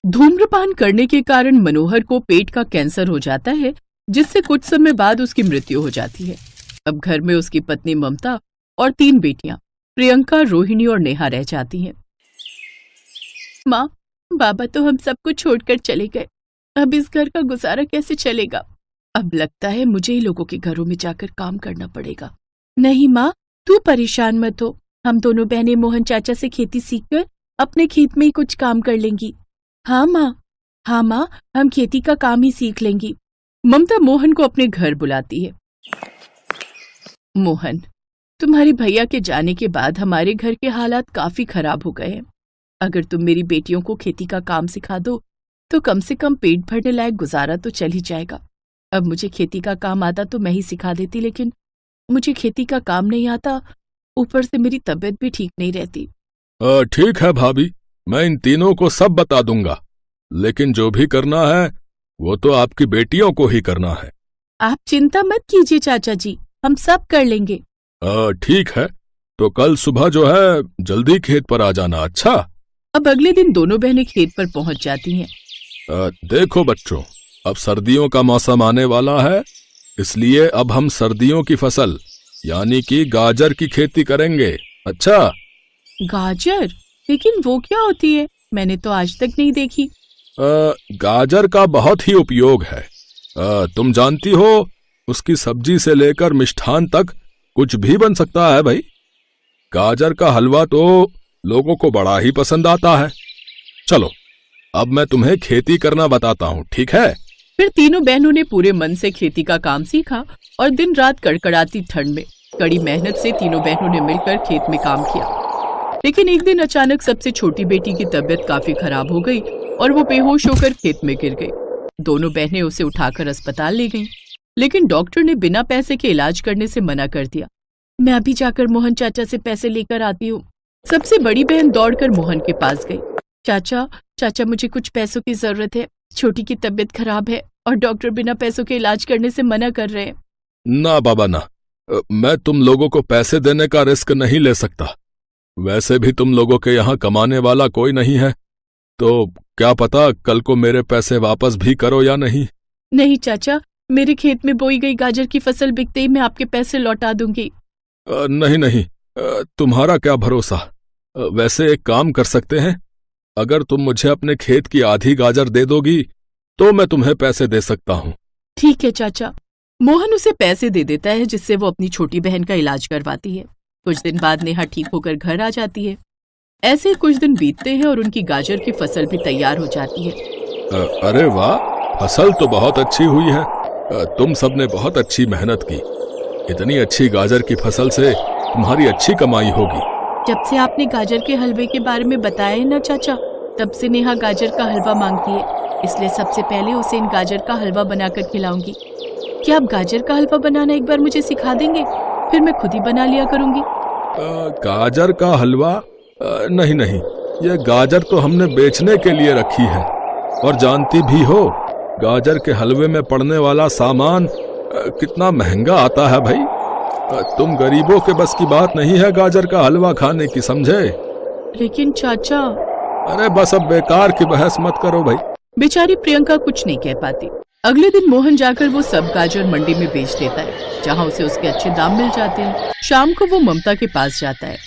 धूम्रपान करने के कारण मनोहर को पेट का कैंसर हो जाता है, जिससे कुछ समय बाद उसकी मृत्यु हो जाती है। अब घर में उसकी पत्नी ममता और 3 बेटियां प्रियंका, रोहिणी और नेहा रह जाती हैं। माँ, बाबा तो हम सबको छोड़कर चले गए। अब इस घर का गुजारा कैसे चलेगा? अब लगता है मुझे ही लोगों के घरों में जाकर काम करना पड़ेगा। नहीं माँ, तू परेशान मत हो। हम दोनों बहनें मोहन चाचा से खेती सीखकर अपने खेत में ही कुछ काम कर लेंगी। हाँ माँ, हम खेती का काम ही सीख लेंगी। ममता मोहन को अपने घर बुलाती है। मोहन, तुम्हारे भैया के जाने के बाद हमारे घर के हालात काफी खराब हो गए हैं। अगर तुम मेरी बेटियों को खेती का काम सिखा दो तो कम से कम पेट भरने लायक गुजारा तो चल ही जाएगा। अब मुझे खेती का काम आता तो मैं ही सिखा देती, लेकिन मुझे खेती का काम नहीं आता, ऊपर से मेरी तबीयत भी ठीक नहीं रहती। ठीक है भाभी, मैं इन तीनों को सब बता दूंगा, लेकिन जो भी करना है वो तो आपकी बेटियों को ही करना है। आप चिंता मत कीजिए चाचा जी, हम सब कर लेंगे। ठीक है, तो कल सुबह जो है जल्दी खेत पर आ जाना। अच्छा। अब अगले दिन दोनों बहनें खेत पर पहुंच जाती हैं। देखो बच्चों, अब सर्दियों का मौसम आने वाला है, इसलिए अब हम सर्दियों की फसल यानी कि गाजर की खेती करेंगे। अच्छा। गाजर? लेकिन वो क्या होती है? मैंने तो आज तक नहीं देखी। गाजर का बहुत ही उपयोग है। तुम जानती हो, उसकी सब्जी से लेकर मिष्ठान तक कुछ भी बन सकता है भाई। गाजर का हलवा तो लोगों को बड़ा ही पसंद आता है। चलो, अब मैं तुम्हें खेती करना बताता हूँ, ठीक है? फिर तीनों बहनों ने पूरे मन से खेती का काम सीखा और दिन रात कड़कड़ाती ठंड में कड़ी मेहनत से तीनों बहनों ने मिलकर खेत में काम किया। लेकिन एक दिन अचानक सबसे छोटी बेटी की तबीयत काफी खराब हो गई और वो बेहोश होकर खेत में गिर गई। दोनों बहनें उसे उठाकर अस्पताल ले गईं, लेकिन डॉक्टर ने बिना पैसे के इलाज करने से मना कर दिया। मैं अभी जाकर मोहन चाचा से पैसे लेकर आती हूँ। सबसे बड़ी बहन दौड़कर मोहन के पास गई। चाचा, मुझे कुछ पैसों की जरूरत है। छोटी की तबीयत खराब है और डॉक्टर बिना पैसों के इलाज करने से मना कर रहे हैं। ना बाबा ना, मैं तुम लोगों को पैसे देने का रिस्क नहीं ले सकता। वैसे भी तुम लोगों के यहाँ कमाने वाला कोई नहीं है, तो क्या पता कल को मेरे पैसे वापस भी करो या नहीं। नहीं चाचा, मेरे खेत में बोई गई गाजर की फसल बिकते ही मैं आपके पैसे लौटा दूंगी। नहीं, तुम्हारा क्या भरोसा। वैसे एक काम कर सकते हैं, अगर तुम मुझे अपने खेत की आधी गाजर दे दोगी तो मैं तुम्हें पैसे दे सकता हूँ। ठीक है चाचा। मोहन उसे पैसे दे देता है, जिससे वो अपनी छोटी बहन का इलाज करवाती है। कुछ दिन बाद नेहा ठीक होकर घर आ जाती है। ऐसे कुछ दिन बीतते हैं और उनकी गाजर की फसल भी तैयार हो जाती है। अरे वाह, फसल तो बहुत अच्छी हुई है। तुम सबने बहुत अच्छी मेहनत की। इतनी अच्छी गाजर की फसल से तुम्हारी अच्छी कमाई होगी। जब से आपने गाजर के हलवे के बारे में बताया है ना चाचा, तब से नेहा गाजर का हलवा मांगती है, इसलिए सबसे पहले उसे इन गाजर का हलवा बनाकर खिलाऊंगी। क्या आप गाजर का हलवा बनाना एक बार मुझे सिखा देंगे? फिर मैं खुद ही बना लिया करूंगी। गाजर का हलवा? नहीं, ये गाजर तो हमने बेचने के लिए रखी है, और जानती भी हो गाजर के हलवे में पड़ने वाला सामान कितना महंगा आता है भाई। तुम गरीबों के बस की बात नहीं है गाजर का हलवा खाने की, समझे? लेकिन चाचा। अरे बस अब बेकार की बहस मत करो भाई। बेचारी प्रियंका कुछ नहीं कह पाती। अगले दिन मोहन जाकर वो सब गाजर मंडी में बेच देता है, जहाँ उसे उसके अच्छे दाम मिल जाते हैं। शाम को वो ममता के पास जाता है।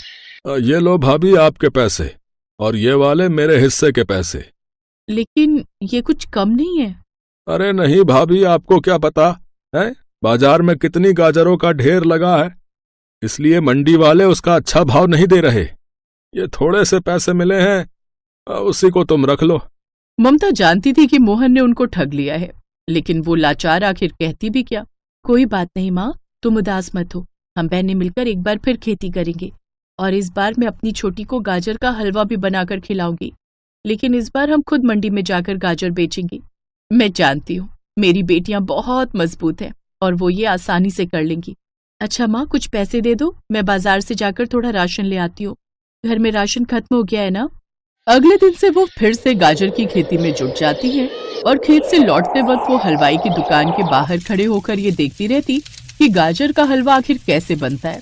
ये लो भाभी आपके पैसे, और ये वाले मेरे हिस्से के पैसे। लेकिन ये कुछ कम नहीं है। अरे नहीं भाभी, आपको क्या पता है बाजार में कितनी गाजरों का ढेर लगा है, इसलिए मंडी वाले उसका अच्छा भाव नहीं दे रहे। ये थोड़े से पैसे मिले हैं, उसी को तुम रख लो। ममता जानती थी कि मोहन ने उनको ठग लिया है, लेकिन वो लाचार आखिर कहती भी क्या। कोई बात नहीं माँ, तुम उदास मत हो। हम बहनें मिलकर एक बार फिर खेती करेंगे, और इस बार मैं अपनी छोटी को गाजर का हलवा भी बनाकर खिलाऊंगी। लेकिन इस बार हम खुद मंडी में जाकर गाजर बेचेंगे। मैं जानती हूँ मेरी बेटियां बहुत मजबूत हैं और वो ये आसानी से कर लेंगी। अच्छा माँ, कुछ पैसे दे दो, मैं बाजार से जाकर थोड़ा राशन ले आती हूँ। घर में राशन खत्म हो गया है ना। अगले दिन से वो फिर से गाजर की खेती में जुट जाती है और खेत से लौटते वक्त वो हलवाई की दुकान के बाहर खड़े होकर ये देखती रहती कि गाजर का हलवा आखिर कैसे बनता है।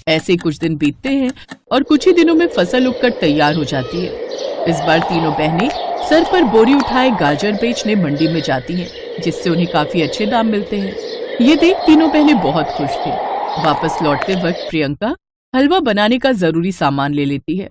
ऐसे कुछ दिन बीतते हैं और कुछ ही दिनों में फसल उगकर तैयार हो जाती है। इस बार तीनों बहनें सर पर बोरी उठाए गाजर बेचने मंडी में जाती हैं, जिससे उन्हें काफी अच्छे दाम मिलते हैं। ये देख तीनों बहनें बहुत खुश थी। वापस लौटते वक्त प्रियंका हलवा बनाने का जरूरी सामान ले लेती है।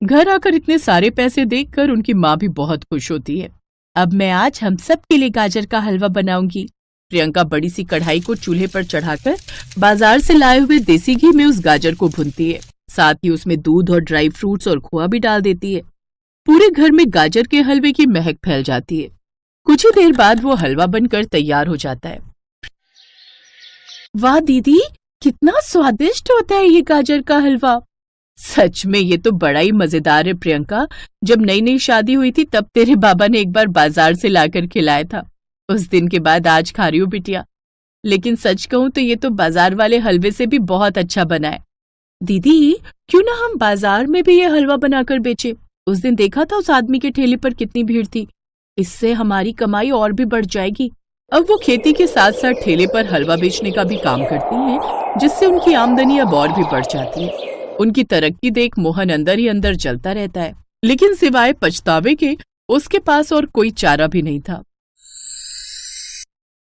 घर आकर इतने सारे पैसे देखकर उनकी माँ भी बहुत खुश होती है। अब मैं आज हम सब के लिए गाजर का हलवा बनाऊंगी। प्रियंका बड़ी सी कढ़ाई को चूल्हे पर चढ़ाकर बाजार से लाए हुए देसी घी में उस गाजर को भूनती है। साथ ही उसमें दूध और ड्राई फ्रूट्स और खोआ भी डाल देती है। पूरे घर में गाजर के हलवे की महक फैल जाती है। कुछ ही देर बाद वो हलवा बनकर तैयार हो जाता है। वाह दीदी, कितना स्वादिष्ट होता है ये गाजर का हलवा। सच में ये तो बड़ा ही मजेदार है प्रियंका। जब नई नई शादी हुई थी तब तेरे बाबा ने एक बार बाजार से लाकर खिलाया था। उस दिन के बाद आज खा रही हूँ बिटिया। लेकिन सच कहूँ तो ये तो बाजार वाले हलवे से भी बहुत अच्छा बना है। दीदी, क्यों ना हम बाजार में भी ये हलवा बनाकर बेचे। उस दिन देखा था उस आदमी के ठेले पर कितनी भीड़ थी। इससे हमारी कमाई और भी बढ़ जाएगी। अब वो खेती के साथ साथ ठेले पर हलवा बेचने का भी काम करती हैं, जिससे उनकी आमदनी अब और भी बढ़ जाती है। उनकी तरक्की देख मोहन अंदर ही अंदर जलता रहता है, लेकिन सिवाय पछतावे के उसके पास और कोई चारा भी नहीं था।